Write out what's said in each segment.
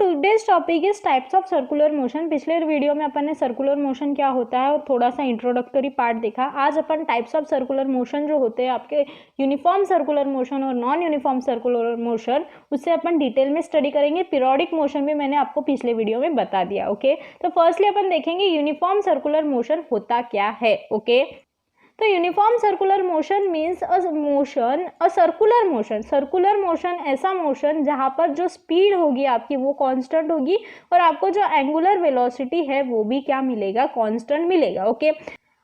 Today's topic is types of circular motion. पिछले video में अपन ने सर्कुलर मोशन क्या होता है और थोड़ा सा इंट्रोडक्टरी पार्ट देखा। आज अपन टाइप्स ऑफ सर्कुलर मोशन जो होते हैं आपके यूनिफॉर्म सर्कुलर मोशन और नॉन यूनिफॉर्म सर्कुलर मोशन, उससे अपन डिटेल में स्टडी करेंगे। पीरियोडिक मोशन भी मैंने आपको पिछले वीडियो में बता दिया। ओके, तो फर्स्टली अपन देखेंगे यूनिफॉर्म सर्कुलर मोशन होता क्या है। ओके, तो यूनिफॉर्म सर्कुलर मोशन मीन्स अ सर्कुलर मोशन। सर्कुलर मोशन ऐसा मोशन जहाँ पर जो स्पीड होगी आपकी वो कांस्टेंट होगी और आपको जो एंगुलर वेलोसिटी है वो भी क्या मिलेगा, कांस्टेंट मिलेगा। ओके,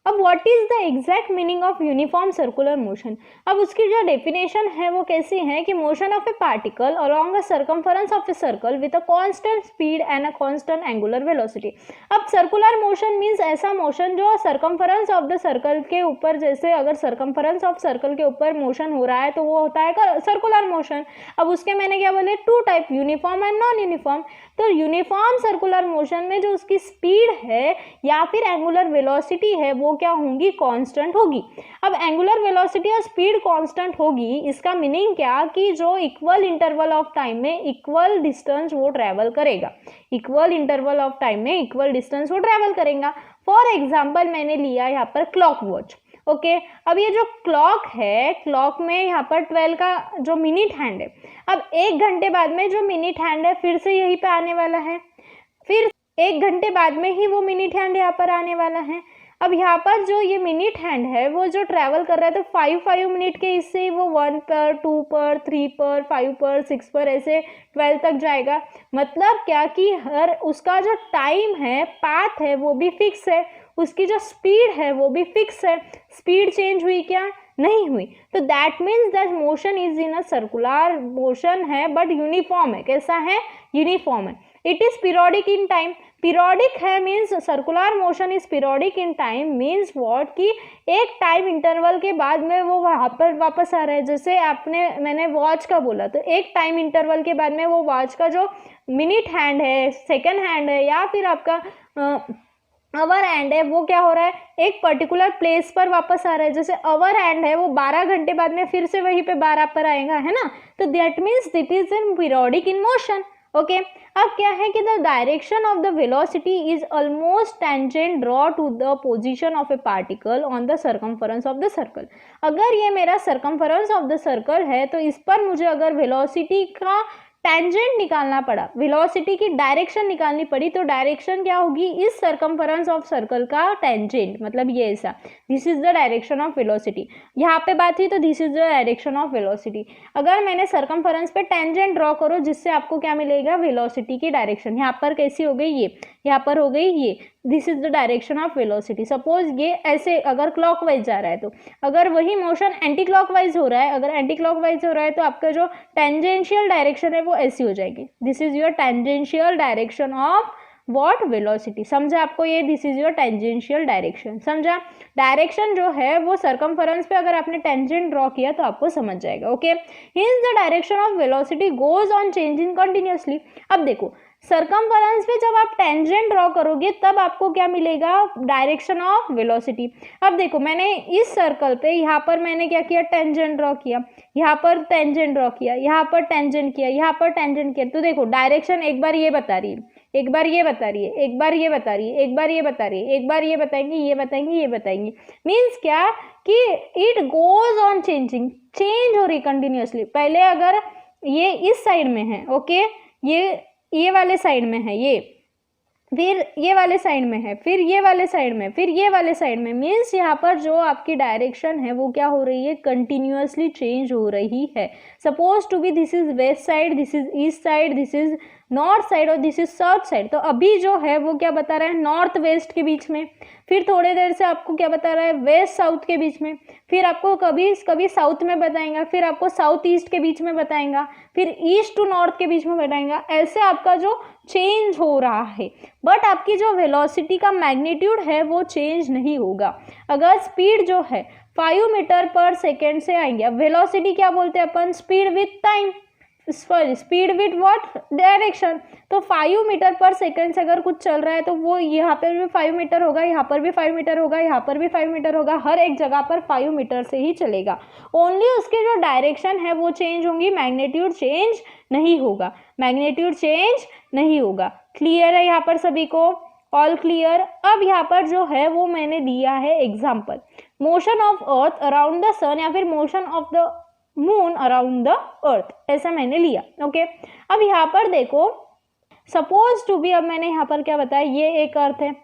अब what is the exact meaning of uniform circular motion. अब उसकी जो डेफिनेशन है वो कैसी है कि motion of a particle along a circumference of a circle with a constant speed and a constant angular velocity. अब सर्कुलर मोशन मीन्स ऐसा मोशन जो सर्कमफरेंस ऑफ द सर्कल के ऊपर, जैसे अगर सर्कमफरेंस ऑफ सर्कल के ऊपर मोशन हो रहा है तो वो होता है सर्कुलर मोशन। अब उसके मैंने क्या बोले, two type, uniform and non uniform. तो यूनिफॉर्म सर्कुलर मोशन में जो उसकी स्पीड है या फिर एंगुलर वेलोसिटी है वो क्या होंगी, कांस्टेंट होगी। अब एंगुलर वेलोसिटी और स्पीड कांस्टेंट होगी, इसका मीनिंग क्या कि जो इक्वल इंटरवल ऑफ टाइम में इक्वल डिस्टेंस वो ट्रेवल करेगा। इक्वल इंटरवल ऑफ टाइम में इक्वल डिस्टेंस वो ट्रेवल करेगा। फॉर एग्जाम्पल मैंने लिया यहाँ पर क्लॉक वॉच। ओके, अब ये जो क्लॉक है, क्लॉक में यहाँ पर 12 का जो मिनट हैंड है, अब 1 घंटे बाद में जो मिनट हैंड है फिर से यहीं पे आने वाला है, फिर 1 घंटे बाद में ही वो मिनट हैंड यहाँ पर आने वाला है। अब यहाँ पर जो ये मिनट हैंड है वो जो ट्रैवल कर रहा है तो 5 मिनट के इससे ही वो 1 पर, 2 पर, 3 पर, 5 पर, 6 पर, ऐसे 12 तक जाएगा। मतलब क्या कि हर उसका जो टाइम है, पाथ है, वो भी फिक्स है, उसकी जो स्पीड है वो भी फिक्स है। स्पीड चेंज हुई क्या, नहीं हुई। तो that means that motion is in a circular motion है बट यूनिफॉर्म है। कैसा है, यूनिफॉर्म है। It is periodic in time. Periodic है means circular motion is periodic in time means what कि एक टाइम इंटरवल के बाद में वो वहाँ पर वापस आ रहा है। जैसे मैंने वॉच का बोला तो एक टाइम इंटरवल के बाद में वो वॉच का जो मिनट हैंड है, सेकेंड हैंड है या फिर आपका अवर हैंड है वो क्या हो रहा है, एक पर्टिकुलर प्लेस पर वापस आ रहा है। जैसे अवर हैंड है वो 12 घंटे बाद में फिर से वहीं पे 12 पर आएगा, है ना। तो that means it is in periodic in motion. Okay, अब क्या है कि the direction of the velocity is almost tangent draw to the position of a particle on the circumference of the circle. अगर ये मेरा सर्कमफरेंस ऑफ द सर्कल है तो इस पर मुझे अगर वेलोसिटी का टेंजेंट निकालना पड़ा, वेलोसिटी की डायरेक्शन निकालनी पड़ी, तो डायरेक्शन क्या होगी, इस सर्कमफरेंस ऑफ सर्कल का टेंजेंट, मतलब ये ऐसा, this is the direction of velocity. यहाँ पे बात हुई तो this is the direction of velocity. अगर मैंने सर्कमफरेंस पे टेंजेंट ड्रॉ करो जिससे आपको क्या मिलेगा, वेलोसिटी की डायरेक्शन। यहाँ पर कैसी हो गई, ये यहाँ पर हो गई ये, this is the direction of velocity. Suppose ये ऐसे अगर क्लॉकवाइज जा रहा है तो अगर वही मोशन एंटी क्लॉकवाइज हो रहा है, अगर एंटी क्लॉकवाइज हो रहा है तो आपका जो टेंजेंशियल डायरेक्शन है वो ऐसी हो जाएगी। This is your tangential direction of what, velocity. समझा आपको ये, this is your tangential direction. समझा, डायरेक्शन जो है वो सर्कमफरेंस पे अगर आपने टेंजेंट ड्रॉ किया तो आपको समझ जाएगा। Okay, hints the direction of velocity goes on changing continuously. अब देखो सर्कमफरेंस पे जब आप टेंजेंट ड्रॉ करोगे तब आपको क्या मिलेगा, डायरेक्शन ऑफ वेलोसिटी। अब देखो मैंने इस सर्कल पे यहाँ पर मैंने क्या किया, टेंजेंट ड्रॉ किया, यहाँ पर टेंजेंट ड्रॉ किया, यहाँ पर टेंजेंट किया, यहाँ पर टेंजेंट किया। तो देखो डायरेक्शन एक बार ये बता रही है, एक बार ये बता रही है, एक बार ये बता रही है, एक बार ये बता रही है, एक बार ये बताएंगे, ये बताएंगे, ये बताएंगे। मीन्स क्या कि it goes on changing, change हो रही कंटिन्यूअसली। पहले अगर ये इस साइड में है, ओके, ये वाले साइड में है, ये फिर ये वाले साइड में है, फिर ये वाले साइड में, फिर ये वाले साइड में। मीन्स यहाँ पर जो आपकी डायरेक्शन है वो क्या हो रही है, कंटिन्यूअसली चेंज हो रही है। Suppose to be this is west side, this is east side, this is north side और दिस इज साउथ साइड। तो अभी जो है वो क्या बता रहा है, नॉर्थ वेस्ट के बीच में, फिर थोड़ी देर से आपको क्या बता रहा है, वेस्ट साउथ के बीच में, फिर आपको कभी कभी साउथ में बताएंगा, फिर आपको साउथ ईस्ट के बीच में बताएंगा, फिर ईस्ट टू नॉर्थ के बीच में बताएंगा। ऐसे आपका जो चेंज हो रहा है, बट आपकी जो वेलोसिटी का मैग्नीट्यूड है वो चेंज नहीं होगा। अगर स्पीड जो है 5 मीटर पर सेकेंड से आएंगे, अब वेलोसिटी क्या बोलते हैं अपन, speed with time. Speed with what direction. तो 5 मीटर पर सेकंड से अगर कुछ चल रहा है तो वो यहाँ पर भी 5 मीटर होगा, यहाँ पर भी 5 मीटर होगा, यहाँ पर भी 5 मीटर होगा, हर एक जगह पर 5 मीटर से ही चलेगा। ओनली उसकी जो डायरेक्शन है वो चेंज होंगी, मैग्नीट्यूड चेंज नहीं होगा, मैग्नीट्यूड चेंज नहीं होगा। क्लियर है यहाँ पर सभी को? All clear. अब यहाँ पर जो है वो मैंने दिया है example, motion of earth around the sun या फिर motion of the moon around the earth, ऐसा मैंने लिया। ओके, अब यहाँ पर देखो सपोज टू बी, अब मैंने यहाँ पर क्या बताया, ये एक अर्थ है,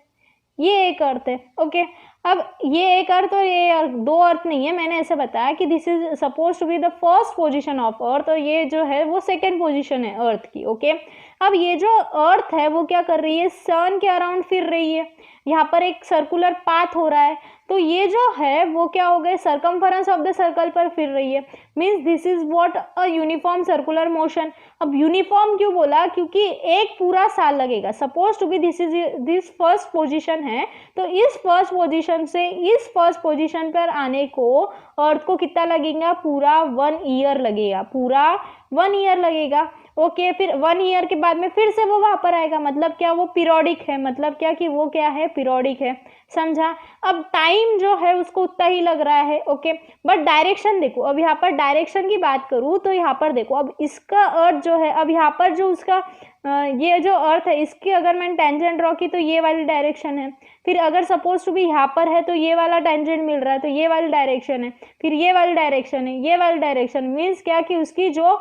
ये एक अर्थ है। ओके, अब ये एक अर्थ और ये अर्थ, दो अर्थ नहीं है, मैंने ऐसे बताया कि this is suppose to be the first position of earth और ये जो है वो सेकंड पोजीशन है अर्थ की। ओके, अब ये जो अर्थ है वो क्या कर रही है, सन के अराउंड फिर रही है, यहाँ पर एक सर्कुलर पाथ हो रहा है, तो ये जो है वो क्या हो गए, सर्कमफरेंस ऑफ द सर्कल पर फिर रही है, means this is what a uniform circular motion. अब यूनिफॉर्म क्यों बोला, क्योंकि एक पूरा साल लगेगा। Suppose to be this first position है, तो इस फर्स्ट पोजीशन से इस फर्स्ट पोजीशन पर आने को अर्थ को कितना लगेगा, पूरा 1 ईयर लगेगा, पूरा 1 ईयर लगेगा। ओके, फिर 1 ईयर के बाद में फिर से वो वहां पर आएगा, मतलब क्या, वो पीरियोडिक है, मतलब क्या कि वो क्या है, पीरियोडिक है, समझा। अब टाइम जो है उसको उतना ही लग रहा है। ओके, बट डायरेक्शन देखो, अब यहाँ पर डायरेक्शन की बात करूँ तो यहाँ पर देखो, अब इसका अर्थ जो है, अब यहाँ पर जो उसका ये जो अर्थ है इसकी अगर मैंने टेंजेंट ड्रॉ की तो ये वाली डायरेक्शन है, फिर अगर सपोज टू भी यहाँ पर है तो ये वाला टेंजेंट मिल रहा है तो ये वाली डायरेक्शन है, फिर ये वाली डायरेक्शन है, ये वाली डायरेक्शन, मीन्स क्या कि उसकी जो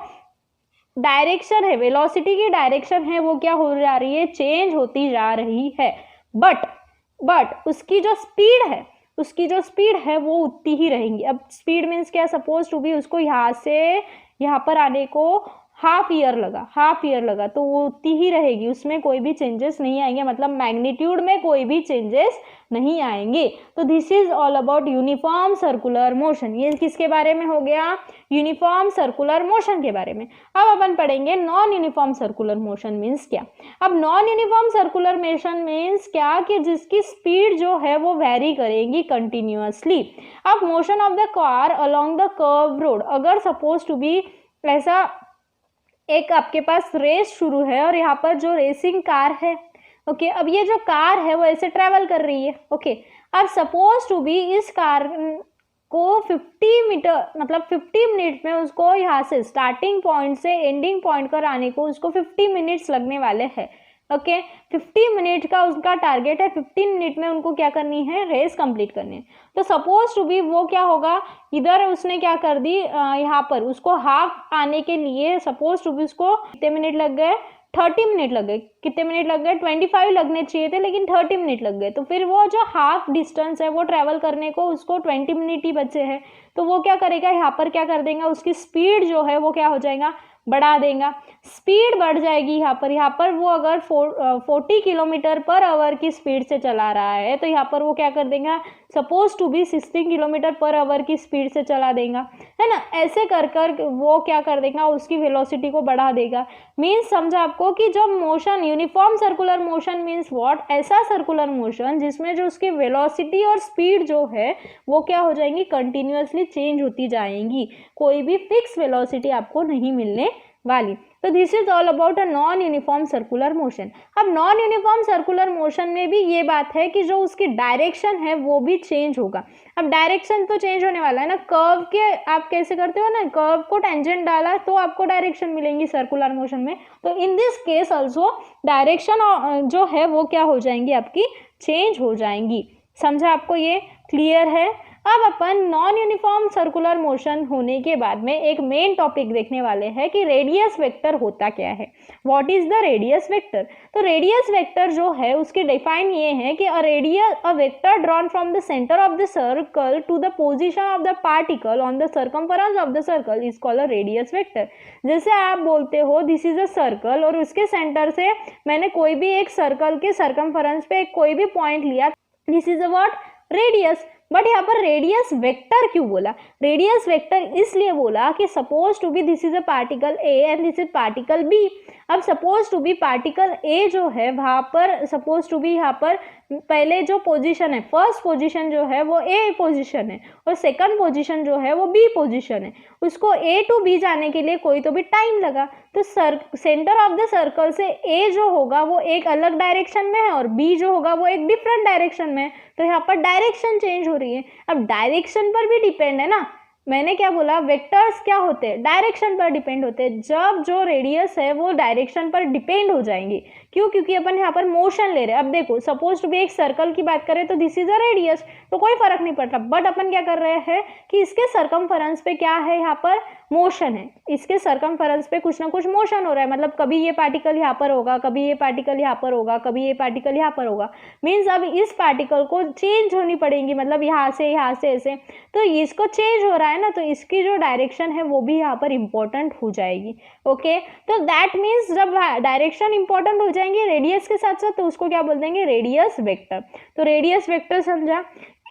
डायरेक्शन है, वेलोसिटी की डायरेक्शन है वो क्या हो जा रही है, चेंज होती जा रही है। बट उसकी जो स्पीड है वो उतनी ही रहेंगी। अब स्पीड मीन्स क्या, सपोज टू बी उसको यहाँ से यहाँ पर आने को हाफ ईयर लगा तो वो उतनी ही रहेगी, उसमें कोई भी चेंजेस नहीं आएंगे, मतलब मैग्नीट्यूड में कोई भी चेंजेस नहीं आएंगे। तो this is all about uniform circular motion. ये किसके बारे में हो गया, यूनिफॉर्म सर्कुलर मोशन के बारे में। अब अपन पढ़ेंगे non uniform circular motion means क्या। अब non uniform circular motion means क्या कि जिसकी स्पीड जो है वो वेरी करेगी कंटिन्यूअसली। अब motion of the car along the curve road, अगर सपोज टू बी ऐसा एक आपके पास रेस शुरू है और यहाँ पर जो रेसिंग कार है, ओके, अब ये जो कार है वो ऐसे ट्रेवल कर रही है। ओके, अब सपोज टू बी इस कार को 50 मीटर मतलब 50 मिनट में उसको यहाँ से स्टार्टिंग पॉइंट से एंडिंग पॉइंट पर आने को उसको 50 मिनट्स लगने वाले हैं। ओके, 50 मिनट का उसका टारगेट है, 15 मिनट में उनको क्या करनी है, रेस कंप्लीट करनी है। तो सपोज टू बी वो क्या होगा, इधर उसने क्या कर दी, यहाँ पर उसको हाफ आने के लिए सपोज टू बी उसको कितने मिनट लग गए, 30 मिनट लग गए। कितने मिनट लग गए, 25 लगने चाहिए थे लेकिन 30 मिनट लग गए। तो फिर वो जो हाफ डिस्टेंस है वो ट्रैवल करने को उसको 20 मिनट ही बचे हैं, तो वो क्या करेगा, यहाँ पर क्या कर देगा, उसकी स्पीड जो है वो क्या हो जाएगा, बढ़ा देगा, स्पीड बढ़ जाएगी। यहाँ पर वो अगर 40 किलोमीटर पर आवर की स्पीड से चला रहा है तो यहाँ पर वो क्या कर देगा, suppose to be 16 kilometre per hour की स्पीड से चला देगा, है ना। ऐसे कर कर वो क्या कर देगा, उसकी वेलोसिटी को बढ़ा देगा। मीन्स समझा आपको कि जब motion uniform circular motion means what, ऐसा सर्कुलर मोशन जिसमें जो उसकी वेलोसिटी और स्पीड जो है वो क्या हो जाएंगी, कंटिन्यूअसली चेंज होती जाएंगी, कोई भी फिक्स वेलोसिटी आपको नहीं मिलने वाली। तो this is all about a non uniform circular motion. अब नॉन यूनिफॉर्म सर्कुलर मोशन में भी ये बात है कि जो उसकी डायरेक्शन है वो भी चेंज होगा। अब डायरेक्शन तो चेंज होने वाला है ना, कर्व के आप कैसे करते हो ना, कर्व को टेंजेंट डाला तो आपको डायरेक्शन मिलेंगी सर्कुलर मोशन में, तो in this case also direction जो है वो क्या हो जाएंगी, आपकी चेंज हो जाएंगी। समझा आपको, ये क्लियर है। अब अपन नॉन यूनिफॉर्म सर्कुलर मोशन होने के बाद में एक मेन टॉपिक देखने वाले हैं कि रेडियस वेक्टर होता क्या है, what is the radius vector. तो रेडियस वेक्टर जो है उसकी डिफाइन ये है कि a vector drawn from the centre of the circle to the position of the particle on the circumference of the circle is called a radius vector. जैसे आप बोलते हो दिस इज अ सर्कल और उसके centre से मैंने कोई भी एक सर्कल के सर्कमफरेंस पे कोई भी पॉइंट लिया, this is a what, radius. But यहाँ पर रेडियस वेक्टर क्यों बोला, रेडियस वेक्टर इसलिए बोला कि suppose to be this is a particle A and this is particle B. अब suppose to be particle A जो है वहाँ पर सपोज टू बी यहाँ पर पहले जो पोजीशन है, फर्स्ट पोजीशन जो है वो ए पोजीशन है और सेकंड पोजीशन जो है वो बी पोजीशन है, उसको ए टू बी जाने के लिए कोई तो भी टाइम लगा। तो सेंटर ऑफ द सर्कल से ए जो होगा वो एक अलग डायरेक्शन में है और बी जो होगा वो एक डिफरेंट डायरेक्शन में है, तो यहाँ पर डायरेक्शन चेंज हो रही है। अब डायरेक्शन पर भी डिपेंड है ना, मैंने क्या बोला, वेक्टर्स क्या होते हैं, डायरेक्शन पर डिपेंड होते हैं। जब जो रेडियस है वो डायरेक्शन पर डिपेंड हो जाएंगे, क्यों, क्योंकि अपन यहाँ पर मोशन ले रहे हैं। अब देखो सपोज टू बी एक सर्कल की बात करें तो दिस इज अ रेडियस, तो कोई फर्क नहीं पड़ता, बट अपन क्या कर रहे हैं कि इसके सरकमफेरेंस पे क्या है, यहाँ पर मोशन है, इसके सरकमफेरेंस पे कुछ ना कुछ मोशन हो रहा है, मतलब कभी ये पार्टिकल यहाँ पर होगा, कभी ये पार्टिकल यहाँ पर होगा, कभी ये पार्टिकल यहाँ पर होगा। मीन्स अब इस पार्टिकल को चेंज होनी पड़ेगी, मतलब यहाँ से ऐसे, तो इसको चेंज हो रहा है ना, तो इसकी जो डायरेक्शन है वो भी यहाँ पर इंपॉर्टेंट हो जाएगी। ओके, तो दैट मीन्स जब डायरेक्शन इंपॉर्टेंट हो जाएंगे रेडियस के साथ साथ, तो उसको क्या बोल देंगे, रेडियस वेक्टर। तो रेडियस वेक्टर समझा,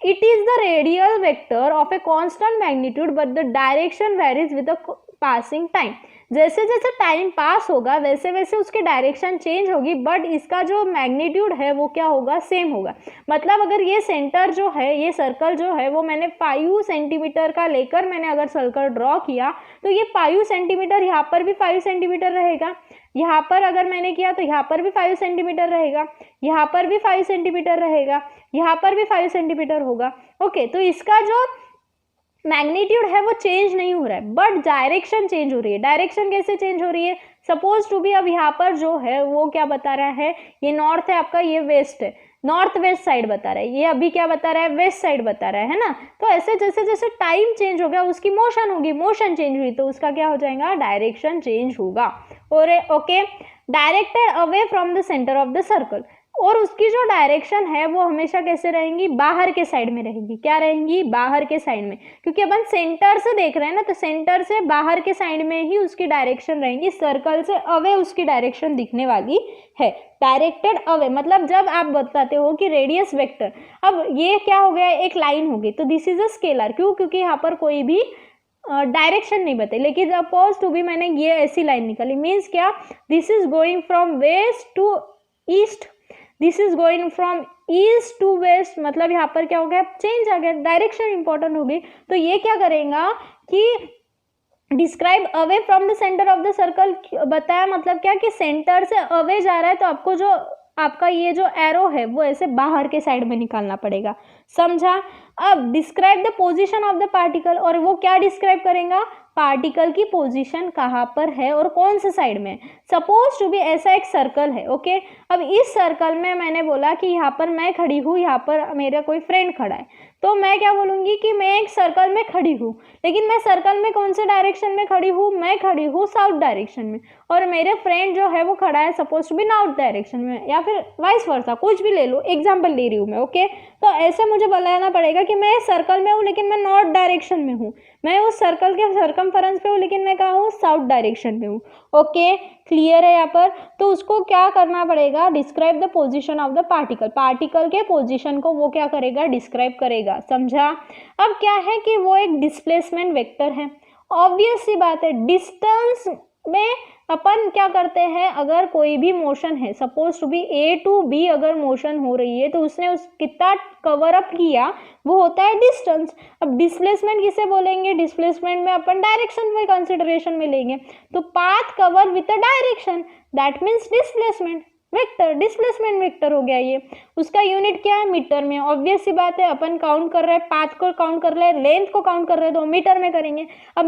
it is the radial vector of a constant magnitude but the direction varies with the passing time। जैसे जैसे टाइम पास होगा वैसे वैसे उसकी डायरेक्शन चेंज होगी, बट इसका जो मैग्नीट्यूड है वो क्या होगा, सेम होगा। मतलब अगर ये सेंटर जो है, ये सर्कल जो है वो मैंने 5 सेंटीमीटर का लेकर मैंने अगर सर्कल ड्रॉ किया तो ये 5 सेंटीमीटर, यहाँ पर भी 5 सेंटीमीटर रहेगा, यहाँ पर अगर मैंने किया तो यहाँ पर भी 5 सेंटीमीटर रहेगा, यहाँ पर भी 5 सेंटीमीटर रहेगा, यहाँ पर भी 5 सेंटीमीटर होगा। ओके, तो इसका जो मैग्नीट्यूड है वो चेंज नहीं हो रहा है, बट डायरेक्शन चेंज हो रही है। डायरेक्शन कैसे चेंज हो रही है, सपोज टू बी अब यहाँ पर जो है वो क्या बता रहा है, ये नॉर्थ है आपका, ये वेस्ट है, नॉर्थ वेस्ट साइड बता रहा है, ये अभी क्या बता रहा है, वेस्ट साइड बता रहा है ना। तो ऐसे जैसे जैसे टाइम चेंज हो गया उसकी मोशन होगी, मोशन चेंज हुई तो उसका क्या हो जाएगा, डायरेक्शन चेंज होगा। और okay, directed away from the centre of the circle, और उसकी जो डायरेक्शन है वो हमेशा कैसे रहेंगी, बाहर के साइड में रहेंगी। क्या रहेंगी, बाहर के साइड में, क्योंकि अपन सेंटर से देख रहे हैं ना, तो सेंटर से बाहर के साइड में ही उसकी डायरेक्शन रहेंगी, सर्कल से अवे उसकी डायरेक्शन दिखने वाली है। डायरेक्टेड अवे मतलब जब आप बताते हो कि रेडियस वेक्टर, अब ये क्या हो गया, एक लाइन होगी, तो दिस इज अ स्केलर, क्यों, क्योंकि यहाँ पर कोई भी डायरेक्शन नहीं बताई, लेकिन सपोज टू बी मैंने ये ऐसी लाइन निकाली, मीन्स क्या, this is going from west to east, this is going from east to west, मतलब यहाँ पर क्या हो गया, चेंज आ गया, डायरेक्शन इंपॉर्टेंट हो गई। तो ये क्या करेगा कि describe away from the centre of the circle, बताया मतलब क्या कि सेंटर से अवे जा रहा है, तो आपको जो आपका ये जो एरो है वो ऐसे बाहर के साइड में निकालना पड़ेगा, समझा। अब describe the position of the particle, और वो क्या डिस्क्राइब करेगा, पार्टिकल की पोजीशन कहाँ पर है और कौन से साइड में। सपोज टू बी ऐसा एक सर्कल है, ओके, अब इस सर्कल में मैंने बोला कि यहाँ पर मैं खड़ी हूँ, यहाँ पर मेरा कोई फ्रेंड खड़ा है, तो मैं क्या बोलूँगी कि मैं एक सर्कल में खड़ी हूँ, लेकिन मैं सर्कल में कौन से डायरेक्शन में खड़ी हूँ, मैं खड़ी हूँ साउथ डायरेक्शन में, और मेरे फ्रेंड जो है वो खड़ा है suppose to be north direction में, या फिर वाइस वर्सा, कुछ भी ले लो, एग्जाम्पल ले रही हूँ मैं। ओके, तो ऐसे मुझे बताना पड़ेगा कि मैं सर्कल में हूँ लेकिन मैं नॉर्थ डायरेक्शन में हूँ, मैं उस सर्कल के सरकमफेरेंस पे हूँ लेकिन मैं कहाँ हूँ, साउथ डायरेक्शन में हूँ। ओके, क्लियर है यहाँ पर। तो उसको क्या करना पड़ेगा, describe the position of the particle, particle के पोजीशन को वो क्या करेगा, डिस्क्राइब करेगा, समझा। अब क्या है कि वो एक डिस्प्लेसमेंट वेक्टर है, ऑब्वियस सी बात है, डिस्टेंस में अपन क्या करते हैं, अगर कोई भी मोशन है, suppose to be A to B अगर मोशन हो रही है, तो उसने उस कितना कवर अप किया वो होता है डिस्टेंस। अब डिस्प्लेसमेंट किसे बोलेंगे, डिस्प्लेसमेंट में अपन डायरेक्शन में कंसिडरेशन में लेंगे, तो path cover with a direction, that means displacement vector, displacement vector हो गया ये। उसका यूनिट क्या है, मीटर में, ऑब्वियस सी बात है, अपन काउंट कर रहे हैं, पाथ को काउंट कर रहे हैं, लेंथ को काउंट कर रहे हैं, तो मीटर में करेंगे। अब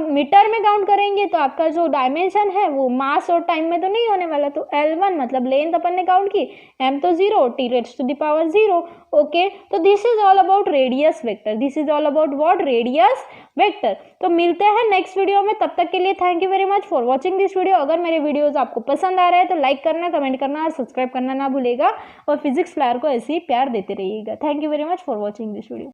मीटर में काउंट करेंगे तो आपका जो डायमेंशन है वो मास और टाइम में तो नहीं होने वाला, तो L1 मतलब लेंथ अपन ने काउंट की, m तो 0, t raised to the power 0। Okay, तो this is all about radius vector, this is all about what, radius vector. तो मिलते हैं नेक्स्ट वीडियो में, तब तक के लिए thank you very much for watching this video. अगर मेरे वीडियोज आपको पसंद आ रहे हैं तो लाइक करना, कमेंट करना और सब्सक्राइब करना ना भूलेगा, और फिजिक्स फ्लायर को ऐसे ही प्यार देते रहिएगा। Thank you very much for watching this video.